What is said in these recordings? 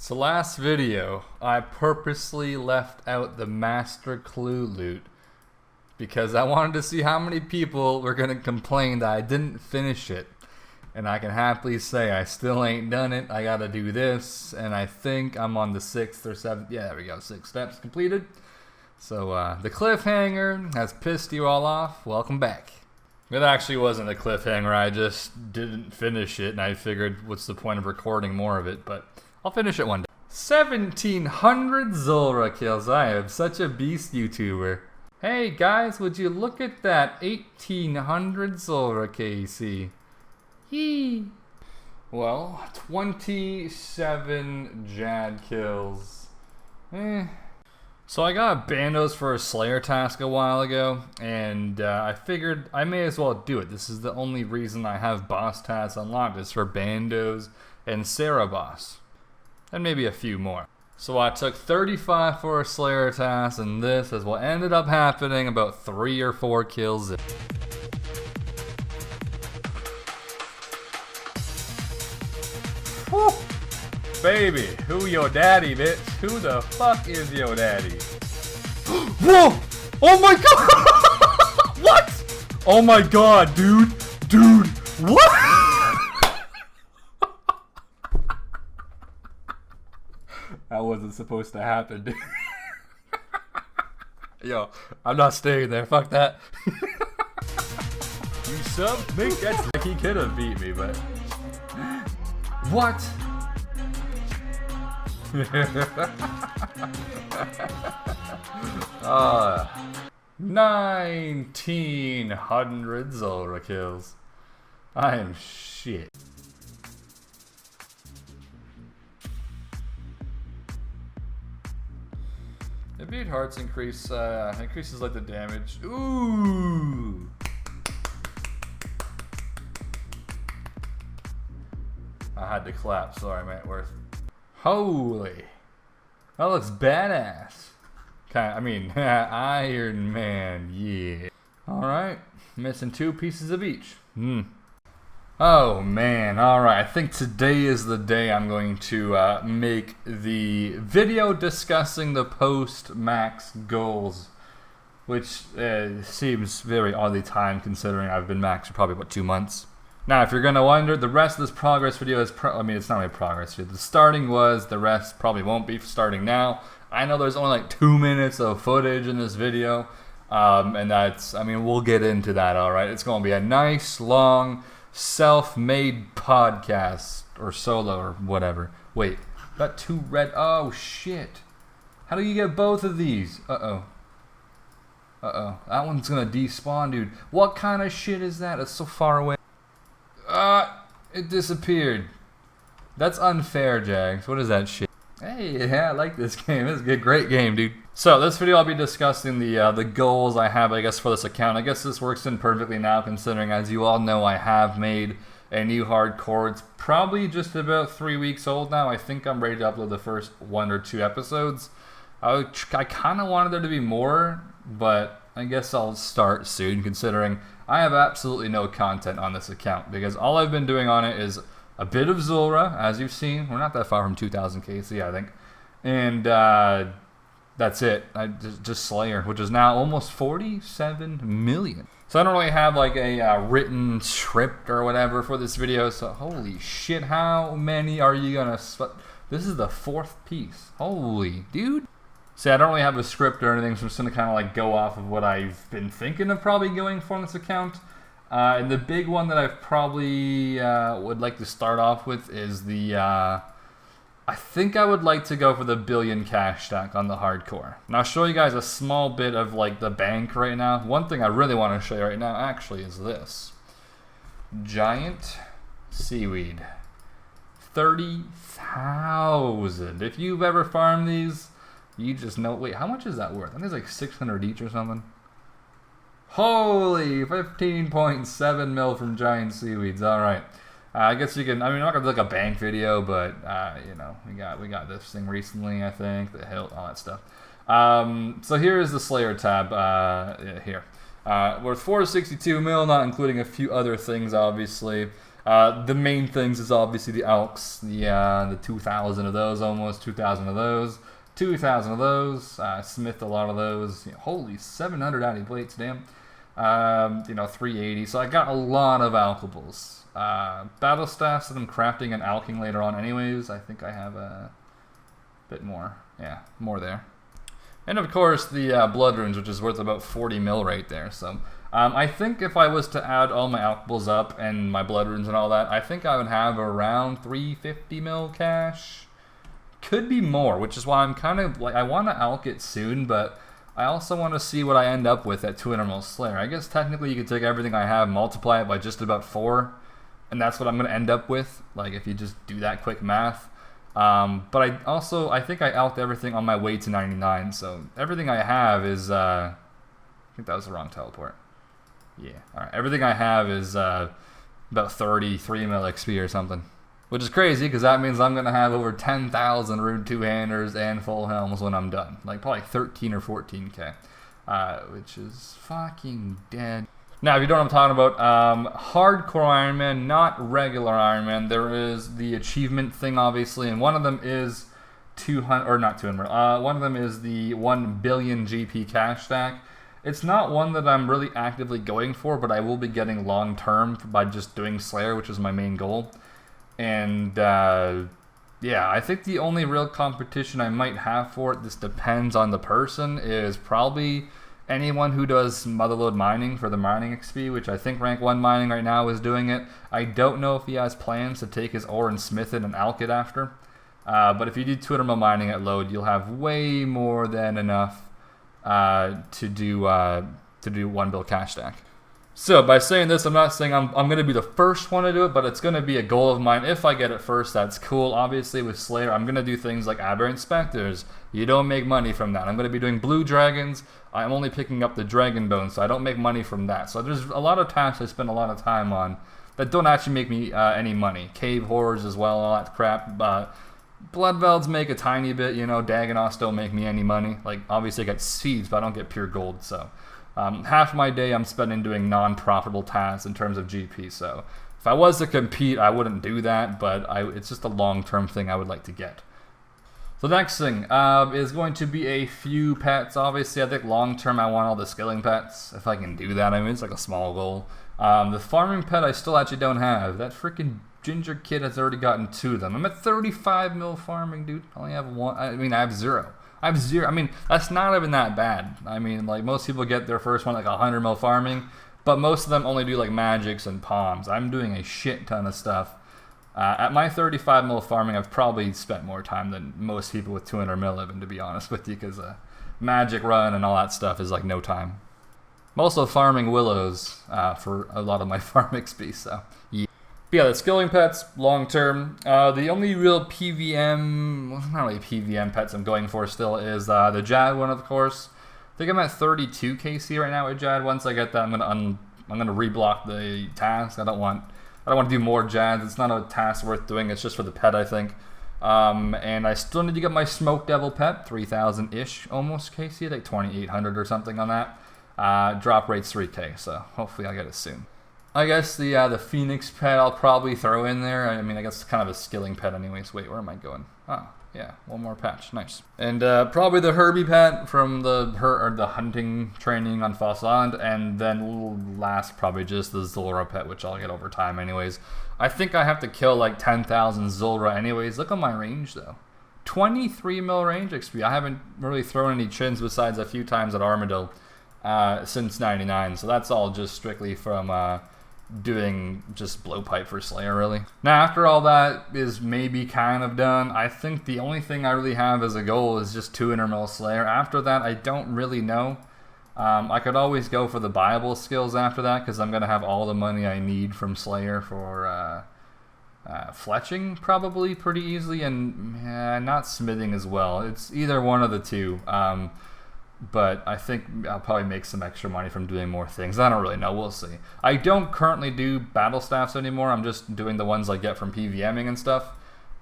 So last video, I purposely left out the Master Clue loot because I wanted to see how many people were going to complain that I didn't finish it. And I can happily say I still ain't done it. I got to do this, and I think I'm on the 6th or 7th. Yeah, there we go, 6 steps completed. So the cliffhanger has pissed you all off. Welcome back. It actually wasn't a cliffhanger. I just didn't finish it, and I figured what's the point of recording more of it, but I'll finish it one day. 1,700 Zulrah kills. I am such a beast YouTuber. Hey guys, would you look at that 1,800 Zulrah KC? Yee. Well, 27 Jad kills. So I got Bandos for a Slayer task a while ago, and I figured I may as well do it. This is the only reason I have boss tasks unlocked is for Bandos and Sarah boss. And maybe a few more. So I took 35 for a Slayer task, and this is what ended up happening, about 3 or 4 kills in. Woo! Baby, who your daddy, bitch? Who the fuck is your daddy? Whoa! Oh my god! What? Oh my god, dude! Dude, what? That wasn't supposed to happen, dude. Yo, I'm not staying there. Fuck that. You sub? Make that. Like he could have beat me, but. What? 1,900 Zulrah kills. I am shit. The beat hearts increases like the damage. Ooh. I had to clap. Sorry, Mattworth. Holy, that looks badass. I mean, Iron Man, yeah. All right, missing 2 pieces of each. Oh man, alright, I think today is the day I'm going to make the video discussing the post-max goals, which seems very oddly timed considering I've been max for probably, 2 months. Now, if you're going to wonder, the rest of this progress video is, I mean, it's not really progress video. The starting was, the rest probably won't be starting now. I know there's only like 2 minutes of footage in this video, and that's, I mean, we'll get into that, alright? It's going to be a nice, long, self-made podcast or solo or whatever. Wait, got 2 red. Oh shit! How do you get both of these? That one's gonna despawn, dude. What kind of shit is that? It's so far away. It disappeared. That's unfair, Jags. What is that shit? Hey, yeah, I like this game. It's a great game, dude. So this video I'll be discussing the goals I have, I guess, for this account. I guess this works in perfectly now, considering, as you all know, I have made a new hardcore. It's probably just about 3 weeks old now. I think I'm ready to upload the first 1 or 2 episodes. I kind of wanted there to be more, but I guess I'll start soon, considering I have absolutely no content on this account, because all I've been doing on it is a bit of Zulrah, as you've seen. We're not that far from 2,000 KC, I think. And that's it. I just Slayer, which is now almost 47 million. So I don't really have like a written script or whatever for this video. So holy shit, how many are you gonna? This is the 4th piece. Holy dude. See, I don't really have a script or anything, so I'm just gonna kind of like go off of what I've been thinking of probably going for on this account. And the big one that I probably would like to start off with is the. I think I would like to go for the billion cash stack on the hardcore. Now I'll show you guys a small bit of like the bank right now. One thing I really want to show you right now actually is this. Giant seaweed. 30,000. If you've ever farmed these, you just know. Wait, how much is that worth? I think it's like 600 each or something. Holy, 15.7 mil from giant seaweeds. Alright. I guess you can, I mean, I'm not going to do like a bank video, but, you know, we got this thing recently, I think, the hilt, all that stuff. So here is the Slayer tab, here. Worth 462 mil, not including a few other things, obviously. The main things is obviously the Alks, the 2,000 of those, almost 2,000 of those, 2,000 of those, Smith a lot of those. Holy 700 outie plates, damn. 380. So I got a lot of alkables. Battle staffs that I'm crafting and alking later on anyways. I think I have a bit more. Yeah, more there. And of course the blood runes, which is worth about 40 mil right there. So I think if I was to add all my alkables up and my blood runes and all that, I think I would have around 350 mil cash. Could be more, which is why I'm kind of like, I want to alk it soon, but I also want to see what I end up with at 200 mil Slayer. I guess technically you could take everything I have, multiply it by just about 4, and that's what I'm going to end up with, like if you just do that quick math. But I think I alked everything on my way to 99, so everything I have is, I think that was the wrong teleport. Yeah, alright, everything I have is about 33 mil XP or something. Which is crazy, because that means I'm going to have over 10,000 rune two-handers and full helms when I'm done. Like, probably 13 or 14k. Which is fucking dead. Now, if you don't know what I'm talking about, hardcore Ironman, not regular Ironman. There is the achievement thing, obviously, and one of them is 200, or not 200, one of them is the 1 billion GP cash stack. It's not one that I'm really actively going for, but I will be getting long-term by just doing Slayer, which is my main goal. And yeah, I think the only real competition I might have for it, this depends on the person, is probably anyone who does motherload mining for the mining XP, which I think rank 1 mining right now is doing it. I don't know if he has plans to take his ore and smith it and alk it after. But if you do 200 mil mining at load, you'll have way more than enough to do 1 bill cash stack. So by saying this, I'm not saying I'm going to be the first one to do it, but it's going to be a goal of mine. If I get it first, that's cool. Obviously with Slayer, I'm going to do things like Aberrant Spectres. You don't make money from that. I'm going to be doing Blue Dragons. I'm only picking up the Dragon Bones, so I don't make money from that. So there's a lot of tasks I spend a lot of time on that don't actually make me any money. Cave Horrors as well, all that crap. Blood Velds make a tiny bit, Dagonoths don't make me any money. Like, obviously I get seeds, but I don't get pure gold, so... half my day I'm spending doing non-profitable tasks in terms of GP, so if I was to compete, I wouldn't do that, but it's just a long-term thing I would like to get. So the next thing is going to be a few pets. Obviously, I think long-term I want all the skilling pets, if I can do that. I mean, it's like a small goal. The farming pet I still actually don't have. That freaking ginger kid has already gotten 2 of them. I'm at 35 mil farming, dude. I only have 1. I mean, I have 0. I mean, that's not even that bad. I mean, like, most people get their first one like 100 mil farming, but most of them only do like magics and palms. I'm doing a shit ton of stuff. At my 35 mil farming, I've probably spent more time than most people with 200 mil even, to be honest with you, because magic run and all that stuff is like no time. I'm also farming willows for a lot of my farm XP, so yeah. But yeah, the skilling pets, long term. The only real PvM, well, not really PvM pets I'm going for still is the Jad one, of course. I think I'm at 32 KC right now with Jad. Once I get that, I'm gonna reblock the task. I don't want to do more Jads. It's not a task worth doing. It's just for the pet, I think. And I still need to get my Smoke Devil pet, 3,000-ish almost KC, like 2,800 or something on that. Drop rate's 3k, so hopefully I'll get it soon. I guess the Phoenix pet I'll probably throw in there. I mean, I guess it's kind of a skilling pet anyways. Wait, where am I going? Oh, yeah, one more patch. Nice. And probably the Herbie pet from the hunting training on Fossil Island. And then last, probably just the Zulrah pet, which I'll get over time anyways. I think I have to kill like 10,000 Zulrah anyways. Look at my range, though. 23 mil range XP. I haven't really thrown any chins besides a few times at Armadillo since 99. So that's all just strictly from... doing just blowpipe for Slayer, really. Now, after all that is maybe kind of done, I think the only thing I really have as a goal is just 200 mil Slayer. After that, I don't really know. I could always go for the Bible skills after that, because I'm going to have all the money I need from Slayer for fletching, probably, pretty easily, and not smithing as well. It's either one of the two. But I think I'll probably make some extra money from doing more things. I don't really know. We'll see. I don't currently do battle staffs anymore. I'm just doing the ones I get from PvMing and stuff.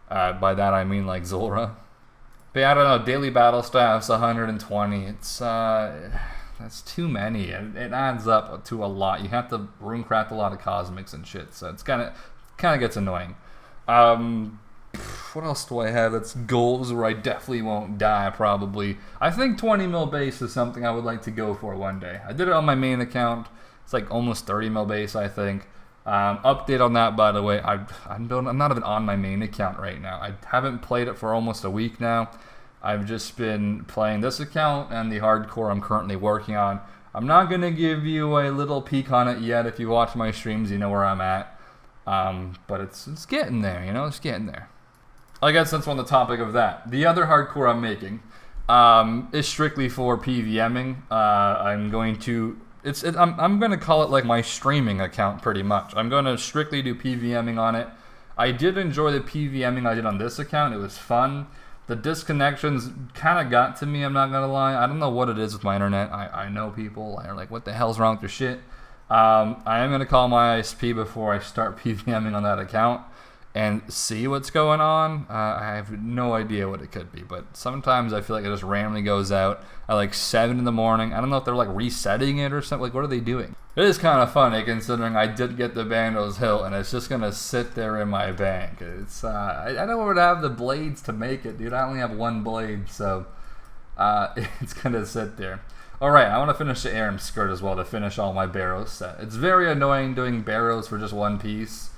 By that I mean like Zulrah. But yeah, I don't know. Daily battle staffs, 120. It's that's too many. It adds up to a lot. You have to runecraft a lot of cosmics and shit. So it's kind kind of gets annoying. What else do I have that's goals where I definitely won't die, probably? I think 20 mil base is something I would like to go for one day. I did it on my main account. It's like almost 30 mil base, I think. Update on that, by the way. I'm not even on my main account right now. I haven't played it for almost a week now. I've just been playing this account and the hardcore I'm currently working on. I'm not going to give you a little peek on it yet. If you watch my streams, you know where I'm at. But it's getting there, you know? It's getting there. I guess that's on the topic of that. The other hardcore I'm making is strictly for PvMing. I'm going to call it like my streaming account pretty much. I'm going to strictly do PvMing on it. I did enjoy the PvMing I did on this account. It was fun. The disconnections kind of got to me, I'm not going to lie. I don't know what it is with my internet. I know people are like, what the hell's wrong with your shit? I am going to call my ISP before I start PvMing on that account and see what's going on. I have no idea what it could be, but sometimes I feel like it just randomly goes out at like 7 in the morning. I don't know if they're like resetting it or something. Like, what are they doing? It is kind of funny considering I did get the Bandos hilt and it's just gonna sit there in my bank. It's I don't would have the blades to make it, dude. I only have one blade, so it's gonna sit there. Alright, I want to finish the Aram skirt as well to finish all my barrows set. It's very annoying doing barrows for just one piece.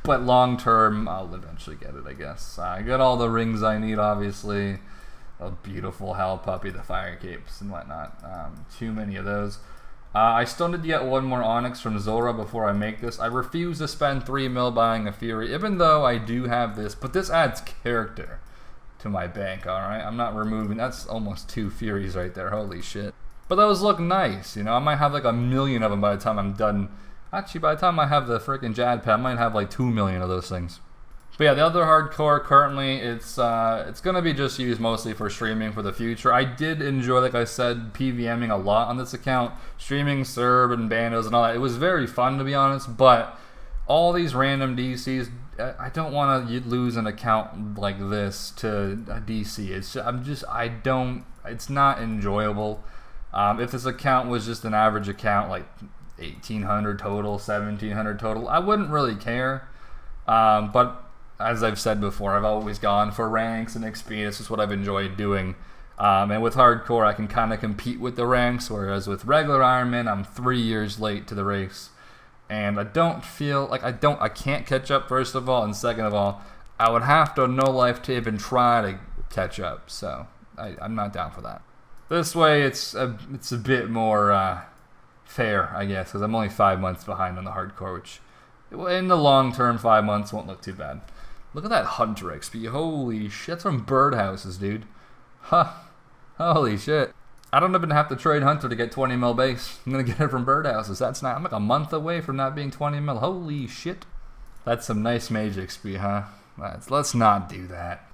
But long term, I'll eventually get it, I guess. I got all the rings I need, obviously. A beautiful hell puppy, the fire capes and whatnot. Too many of those. I still need to get one more Onyx from Zora before I make this. I refuse to spend 3 mil buying a Fury, even though I do have this. But this adds character to my bank, alright? I'm not removing... That's almost 2 Furies right there, holy shit. But those look nice, you know? I might have like 1 million of them by the time I'm done. Actually, by the time I have the freaking Jad pad, I might have like 2 million of those things. But yeah, the other hardcore currently, it's gonna be just used mostly for streaming for the future. I did enjoy, like I said, PvMing a lot on this account, streaming Serb and Bandos and all that. It was very fun, to be honest. But all these random DCs, I don't want to lose an account like this to a DC. It's not enjoyable. If this account was just an average account, like 1,800 total, 1,700 total, I wouldn't really care. But as I've said before, I've always gone for ranks and XP. This is what I've enjoyed doing. And with hardcore, I can kind of compete with the ranks, whereas with regular Ironman, I'm 3 years late to the race. And I don't feel like I can't catch up, first of all, and second of all, I would have to no life tape and try to catch up. So I'm not down for that. This way, it's a bit more fair, I guess, because I'm only 5 months behind on the hardcore, which in the long term, 5 months won't look too bad. Look at that Hunter XP. Holy shit, that's from birdhouses, dude. Huh. Holy shit. I don't even have to trade Hunter to get 20 mil base. I'm going to get it from birdhouses. That's not... I'm like a month away from not being 20 mil. Holy shit. That's some nice mage XP, huh? Let's not do that.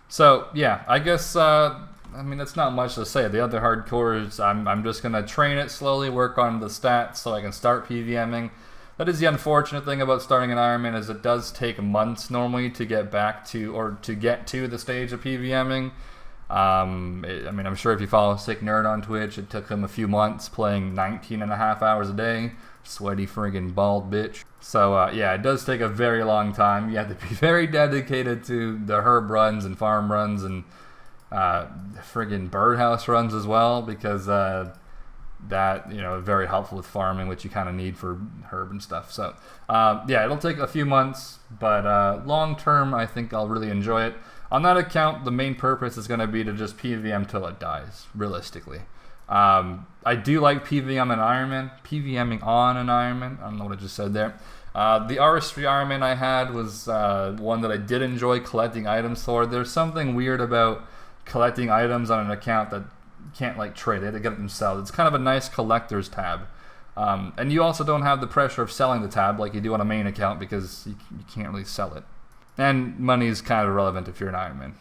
So, yeah, I guess... I mean, that's not much to say. The other hardcores, I'm just going to train it slowly, work on the stats so I can start PvMing. That is the unfortunate thing about starting an Ironman, is it does take months normally to get back to, or to get to the stage of PvMing. I mean, I'm sure if you follow Sick Nerd on Twitch, it took him a few months playing 19.5 hours a day. Sweaty friggin' bald bitch. So, yeah, it does take a very long time. You have to be very dedicated to the herb runs and farm runs and friggin' birdhouse runs as well, because that, you know, very helpful with farming, which you kind of need for herb and stuff. So yeah, it'll take a few months, but long term I think I'll really enjoy it. On that account, the main purpose is going to be to just PvM till it dies, realistically. I do like PvM and Ironman, PvMing on an Ironman. I don't know what I just said there. The RS3 Ironman I had was one that I did enjoy collecting items for. There's something weird about collecting items on an account that you can't like trade. They have to get it themselves. It's kind of a nice collector's tab. And you also don't have the pressure of selling the tab like you do on a main account, because you can't really sell it. And money is kind of irrelevant if you're an Ironman.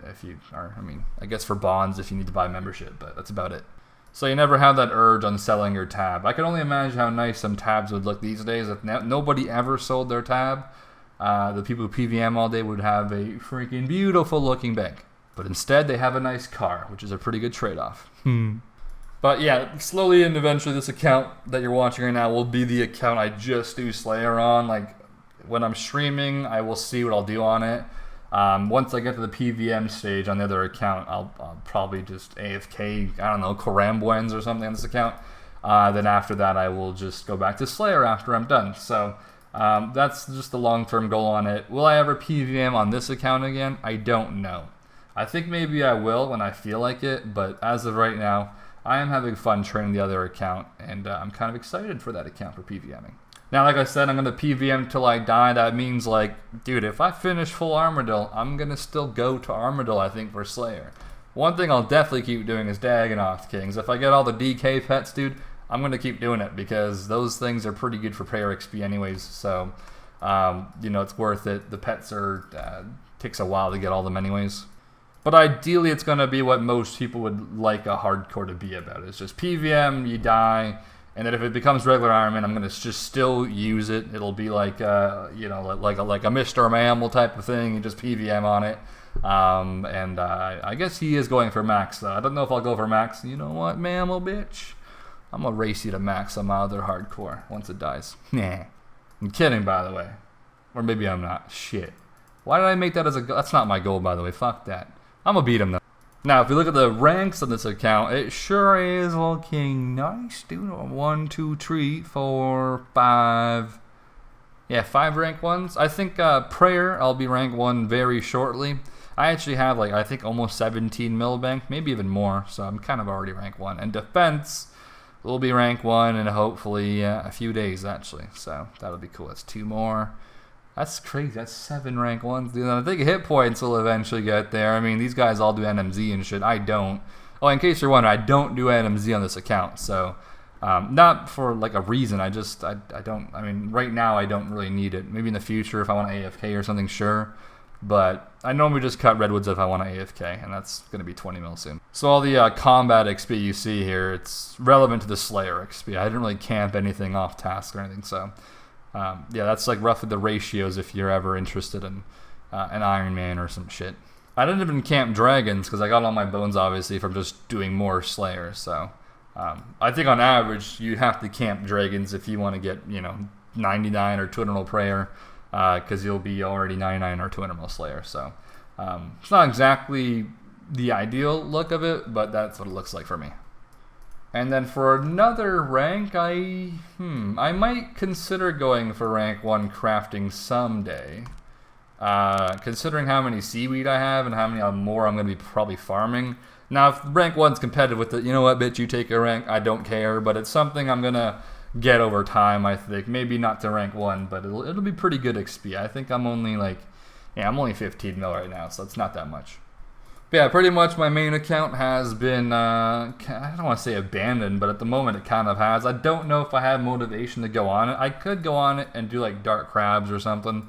If you are, I mean, I guess for bonds if you need to buy membership, but that's about it. So you never have that urge on selling your tab. I can only imagine how nice some tabs would look these days if nobody ever sold their tab. The people who PvM all day would have a freaking beautiful looking bank. But instead they have a nice car, which is a pretty good trade-off. But yeah, slowly and eventually this account that you're watching right now will be the account I just do Slayer on. Like, when I'm streaming, I will see what I'll do on it. Once I get to the PvM stage on the other account, I'll probably just AFK, I don't know, Karambwens or something on this account. Then after that, I will just go back to Slayer after I'm done. So that's just the long-term goal on it. Will I ever PvM on this account again? I don't know. I think maybe I will when I feel like it, but as of right now, I am having fun training the other account, and I'm kind of excited for that account for PvMing. Now, like I said, I'm going to PvM till I die. That means, like, dude, if I finish full Armadillo, I'm going to still go to Armadillo, I think, for Slayer. One thing I'll definitely keep doing is Dagonoth Kings. If I get all the DK pets, dude, I'm going to keep doing it because those things are pretty good for prayer XP anyways. So, you know, it's worth it. The pets are, takes a while to get all them anyways. But ideally, it's going to be what most people would like a hardcore to be about. It's just PvM, you die. And then if it becomes regular Ironman, I'm gonna just still use it. It'll be like you know, like a Mr. Mammal type of thing. You just PvM on it. I guess he is going for max though. I don't know if I'll go for max. You know what, Mammal bitch? I'm gonna race you to max on my other hardcore once it dies. Nah, I'm kidding, by the way. Or maybe I'm not. Shit. Why did I make that as a goal? That's not my goal, by the way. Fuck that. I'm gonna beat him though. Now, if you look at the ranks on this account, it sure is looking nice, dude. 1, 2, 3, 4, 5. Yeah, 5 rank 1s. I think Prayer, I'll be rank 1 very shortly. I actually have, like, I think almost 17 milbank, maybe even more, so I'm kind of already rank 1. And Defense will be rank 1 in hopefully a few days, actually. So that'll be cool. That's 2 more. That's crazy. That's 7 rank 1s. Dude, I think hit points will eventually get there. I mean, these guys all do NMZ and shit. I don't. Oh, in case you're wondering, I don't do NMZ on this account. So, not for like a reason. I don't. I mean, right now I don't really need it. Maybe in the future if I want to AFK or something, sure. But I normally just cut Redwoods if I want to AFK, and that's going to be 20 mil soon. So all the combat XP you see here, it's relevant to the Slayer XP. I didn't really camp anything off task or anything, so... yeah, that's like roughly the ratios if you're ever interested in an Ironman or some shit. I didn't even camp dragons because I got all my bones obviously from just doing more Slayer. So I think on average you have to camp dragons if you want to get, you know, 99 or 200 mil prayer because you'll be already 99 or 200 mil Slayer. So it's not exactly the ideal look of it, but that's what it looks like for me. And then for another rank, I might consider going for rank 1 crafting someday. Considering how many seaweed I have and how many more I'm going to be probably farming. Now, if rank 1's competitive with it, you know what, bitch, you take a rank, I don't care. But it's something I'm going to get over time, I think. Maybe not to rank 1, but it'll be pretty good XP. I think I'm only like, yeah, I'm only 15 mil right now, so it's not that much. But yeah, pretty much my main account has been, I don't want to say abandoned, but at the moment it kind of has. I don't know if I have motivation to go on it. I could go on it and do like dark crabs or something.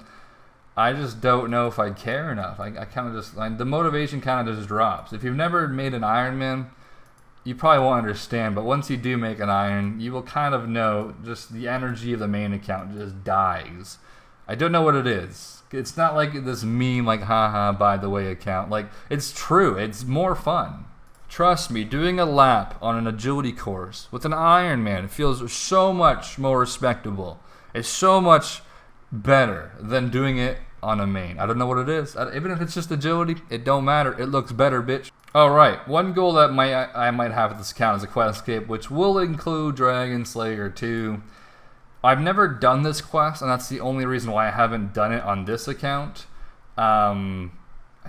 I just don't know if I care enough. I kind of just, like, the motivation kind of just drops. If you've never made an Ironman, you probably won't understand, but once you do make an Iron, you will kind of know just the energy of the main account just dies. I don't know what it is. It's not like this meme, like, haha, by the way account. Like, it's true. It's more fun. Trust me, doing a lap on an agility course with an Ironman feels so much more respectable. It's so much better than doing it on a main. I don't know what it is. Even if it's just agility, it don't matter. It looks better, bitch. Alright, one goal that I might have with this account is a quest escape, which will include Dragon Slayer 2. I've never done this quest, and that's the only reason why I haven't done it on this account. I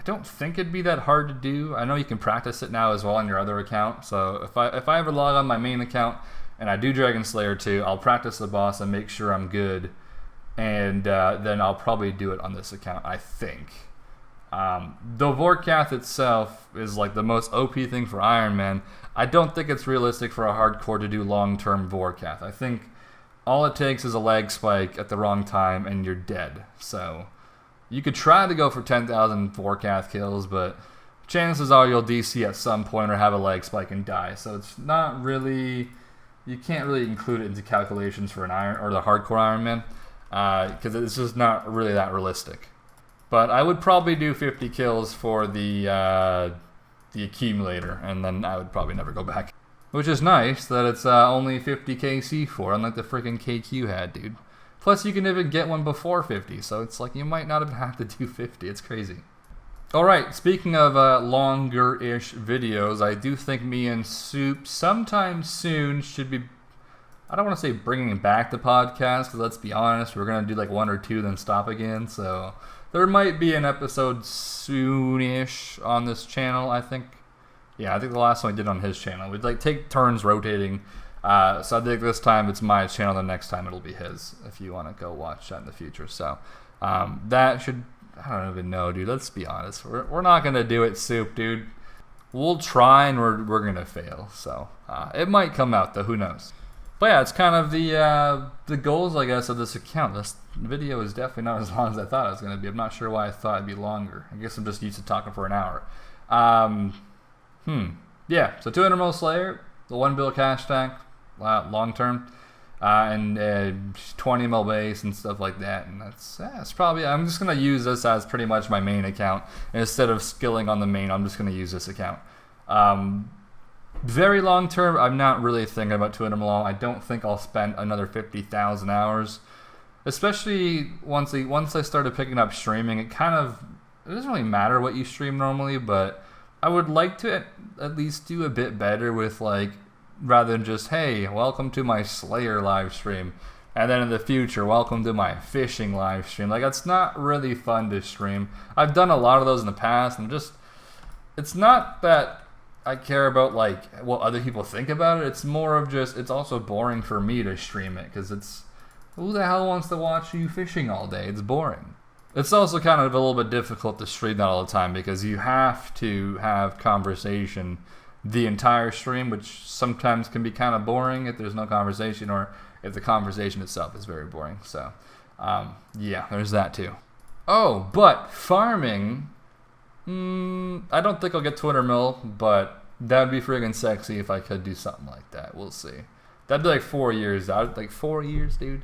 don't think it'd be that hard to do. I know you can practice it now as well on your other account. So if I ever log on my main account and I do Dragon Slayer 2, I'll practice the boss and make sure I'm good. And then I'll probably do it on this account, I think. The Vorkath itself is like the most OP thing for Ironman. I don't think it's realistic for a hardcore to do long-term Vorkath. I think all it takes is a lag spike at the wrong time and you're dead. So you could try to go for 10,000 Vorkath kills, but chances are you'll DC at some point or have a lag spike and die. So it's not really, you can't really include it into calculations for an Iron or the hardcore Ironman because it's just not really that realistic. But I would probably do 50 kills for the accumulator, and then I would probably never go back. Which is nice that it's only 50k C4, unlike the freaking KQ had, dude. Plus, you can even get one before 50, so it's like you might not even have to do 50. It's crazy. Alright, speaking of longer-ish videos, I do think me and Soup sometime soon should be, I don't want to say bringing back the podcast, because let's be honest, we're going to do like 1 or 2 then stop again, so there might be an episode soon-ish on this channel, I think. Yeah, I think the last one I did on his channel. We'd like take turns rotating, so I think this time it's my channel, the next time it'll be his, if you want to go watch that in the future, so that should... I don't even know, dude. Let's be honest. We're not going to do it, Soup, dude. We'll try, and we're going to fail. So, it might come out, though. Who knows? But yeah, it's kind of the goals, I guess, of this account. This video is definitely not as long as I thought it was going to be. I'm not sure why I thought it'd be longer. I guess I'm just used to talking for an hour. Yeah, so 200 mil Slayer, the 1 bill cash tank, long term. And 20 mil base and stuff like that, and that's probably, I'm just gonna use this as pretty much my main account. Instead of skilling on the main, I'm just gonna use this account. Very long term, I'm not really thinking about 200 mil. I don't think I'll spend another 50,000 hours, especially once I started picking up streaming. It doesn't really matter what you stream normally, but I would like to at least do a bit better with, like, rather than just, hey, welcome to my Slayer live stream, and then in the future, welcome to my fishing live stream. Like, it's not really fun to stream. I've done a lot of those in the past, and it's not that I care about, like, what other people think about it. It's more of just, it's also boring for me to stream it, because it's, who the hell wants to watch you fishing all day? It's boring. It's also kind of a little bit difficult to stream that all the time, because you have to have conversation the entire stream, which sometimes can be kind of boring if there's no conversation, or if the conversation itself is very boring. So yeah, there's that too. Oh, but farming, I don't think I'll get 200 mil, but that would be friggin' sexy if I could do something like that. We'll see. That'd be like 4 years out. Like 4 years, dude.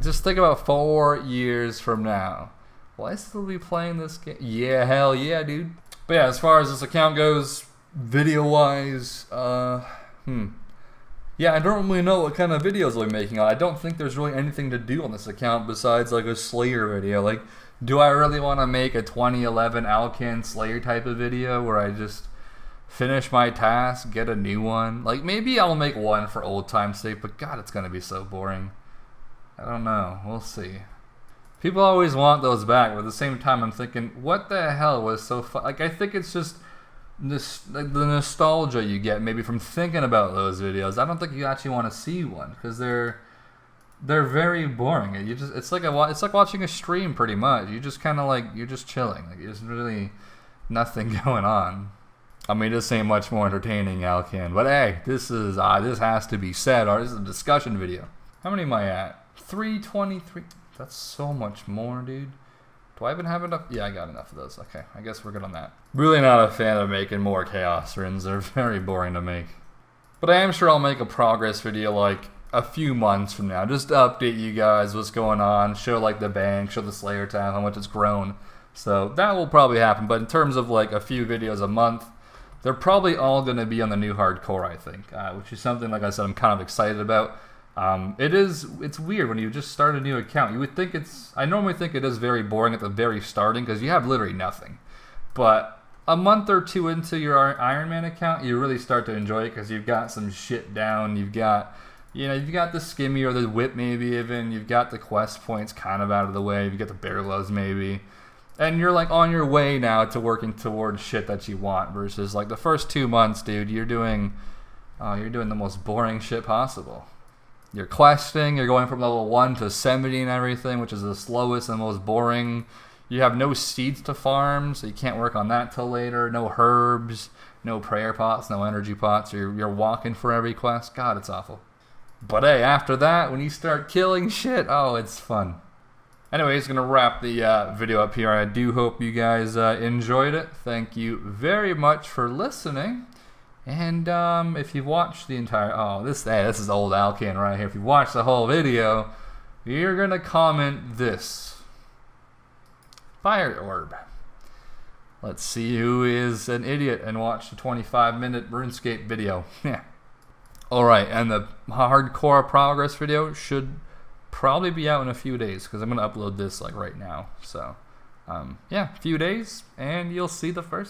Just think about 4 years from now. Will I still be playing this game? Yeah, hell yeah, dude. But yeah, as far as this account goes, video wise, yeah, I don't really know what kind of videos I'll be making. I don't think there's really anything to do on this account besides like a Slayer video. Like, do I really want to make a 2011 Alkan Slayer type of video where I just finish my task, get a new one? Like, maybe I'll make one for old time's sake, but god, it's gonna be so boring. I don't know, we'll see. People always want those back, but at the same time I'm thinking, what the hell was so fun? Like, I think it's just like the nostalgia you get maybe from thinking about those videos. I don't think you actually want to see one, because they're very boring. It's like watching a stream pretty much. You just kind of like, you're just chilling. Like, there's really nothing going on. I mean, this ain't much more entertaining, Alkan, but hey, this has to be said. Or this is a discussion video. How many am I at? 323. That's so much more, dude. Do I even have enough? Yeah, I got enough of those. Okay, I guess we're good on that. Really not a fan of making more chaos runs. They're very boring to make. But I am sure I'll make a progress video like a few months from now, just to update you guys what's going on, show like the bank, show the Slayer tab, how much it's grown. So that will probably happen. But in terms of like a few videos a month, they're probably all going to be on the new hardcore, I think, which is something, like I said, I'm kind of excited about. It's weird when you just start a new account. You would think I normally think it is very boring at the very starting, because you have literally nothing. But a month or two into your Ironman account, you really start to enjoy it, because you've got some shit down. You've got the skimmy or the whip maybe even. You've got the quest points kind of out of the way. You've got the bear gloves maybe. And you're like on your way now to working towards shit that you want, versus like the first 2 months, dude, you're doing the most boring shit possible. You're questing, you're going from level 1 to 70 and everything, which is the slowest and most boring. You have no seeds to farm, so you can't work on that till later. No herbs, no prayer pots, no energy pots. You're walking for every quest. God, it's awful. But hey, after that, when you start killing shit, oh, it's fun. Anyways, gonna wrap the video up here. I do hope you guys enjoyed it. Thank you very much for listening. And if you've watched the entire, this is old Alkan right here. If you watched the whole video, you're gonna comment this: Fire Orb. Let's see who is an idiot and watched a 25-minute RuneScape video. Yeah. Alright, and the hardcore progress video should probably be out in a few days because I'm gonna upload this like right now. So yeah, a few days and you'll see the first